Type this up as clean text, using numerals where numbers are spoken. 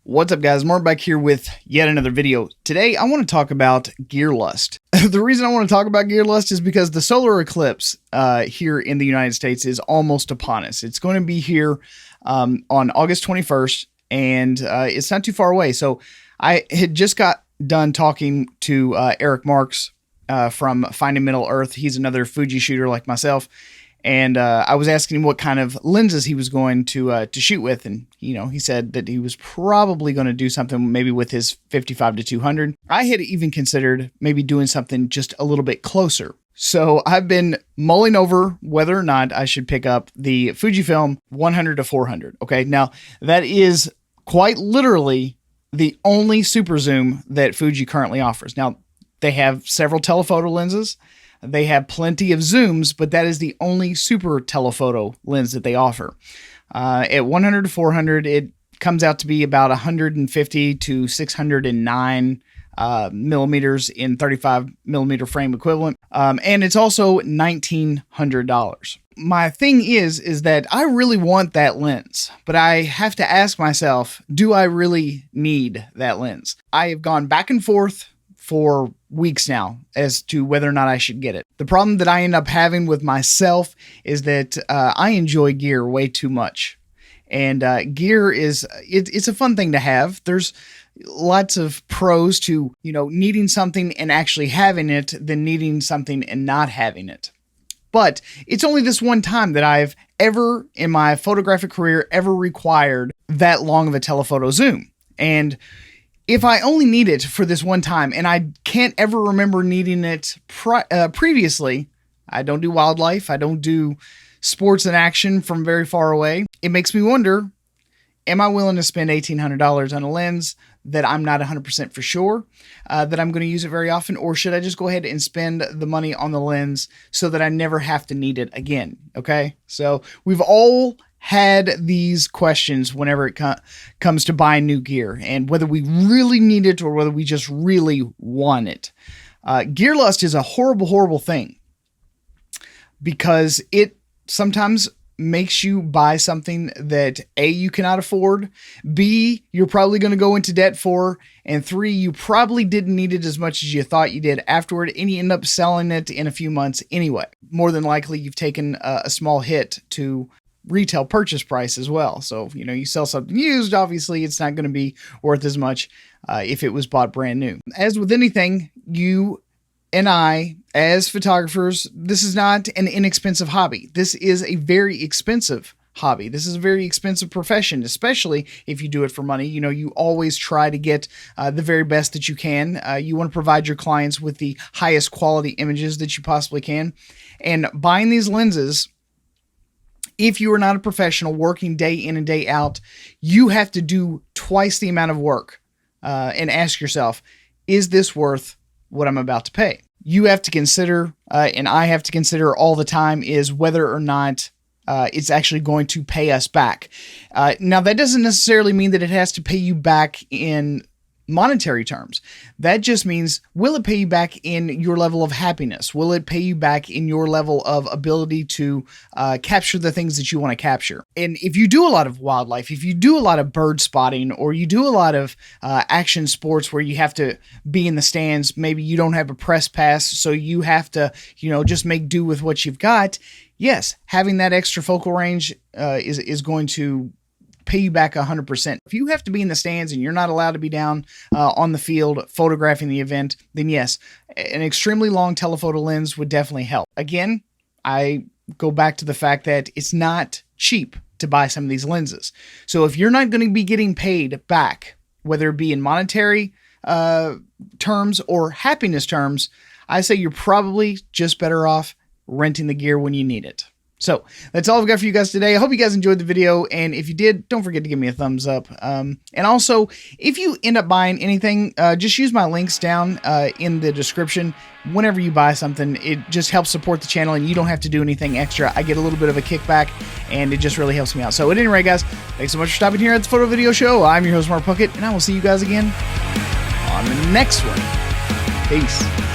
What's up, guys? Mark back here with yet another video. Today I want to talk about gear lust. The reason I want to talk about gear lust is because the solar eclipse here in the United States is almost upon us. It's going to be here on August 21st, and it's not too far away. So I had just got done talking to Eric Marks from Finding Middle Earth. He's another Fuji shooter like myself. And I was asking him what kind of lenses he was going to shoot with, and he said that he was probably going to do something maybe with his 55-200. I had even considered maybe doing something just a little bit closer. So I've been mulling over whether or not I should pick up the Fujifilm 100-400. Okay, now that is quite literally the only super zoom that Fuji currently offers. Now they have several telephoto lenses. They have plenty of zooms, but that is the only super telephoto lens that they offer. At 100-400, it comes out to be about 150 to 609 millimeters in 35 millimeter frame equivalent. And it's also $1,900. My thing is that I really want that lens, but I have to ask myself, do I really need that lens? I have gone back and forth for weeks now as to whether or not I should get it. The problem that I end up having with myself is that I enjoy gear way too much. And gear it's a fun thing to have. There's lots of pros to, needing something and actually having it than needing something and not having it. But it's only this one time that I've ever in my photographic career ever required that long of a telephoto zoom. And if I only need it for this one time, and I can't ever remember needing it previously, I don't do wildlife, I don't do sports and action from very far away, it makes me wonder, am I willing to spend $1,800 on a lens that I'm not 100% for sure that I'm going to use it very often, or should I just go ahead and spend the money on the lens so that I never have to need it again? Okay, so we've all had these questions whenever it comes to buying new gear and whether we really need it or whether we just really want it. Gear lust is a horrible, horrible thing because it sometimes makes you buy something that A, you cannot afford, B, you're probably going to go into debt for, and 3, you probably didn't need it as much as you thought you did afterward, and you end up selling it in a few months anyway. More than likely, you've taken a small hit to retail purchase price as well. So, you sell something used, obviously it's not going to be worth as much if it was bought brand new. As with anything, you and I, as photographers, this is not an inexpensive hobby. This is a very expensive hobby. This is a very expensive profession, especially if you do it for money. You always try to get the very best that you can. You want to provide your clients with the highest quality images that you possibly can. And buying these lenses, if you are not a professional working day in and day out, you have to do twice the amount of work and ask yourself, is this worth what I'm about to pay? You have to consider, and I have to consider all the time, is whether or not it's actually going to pay us back. Now, that doesn't necessarily mean that it has to pay you back in monetary terms. That just means, will it pay you back in your level of happiness? Will it pay you back in your level of ability to capture the things that you want to capture? And if you do a lot of wildlife, if you do a lot of bird spotting, or you do a lot of action sports where you have to be in the stands, maybe you don't have a press pass, so you have to, just make do with what you've got. Yes, having that extra focal range is going to pay you back 100%. If you have to be in the stands and you're not allowed to be down on the field photographing the event, then yes, an extremely long telephoto lens would definitely help. Again, I go back to the fact that it's not cheap to buy some of these lenses. So if you're not going to be getting paid back, whether it be in monetary terms or happiness terms, I say you're probably just better off renting the gear when you need it. So that's all I've got for you guys today. I hope you guys enjoyed the video, and if you did, don't forget to give me a thumbs up. And also, if you end up buying anything, just use my links down in the description. Whenever you buy something, it just helps support the channel, and you don't have to do anything extra. I get a little bit of a kickback, and it just really helps me out. So at any rate, guys, thanks so much for stopping here at the Photo Video Show. I'm your host, Mark Puckett, and I will see you guys again on the next one. Peace.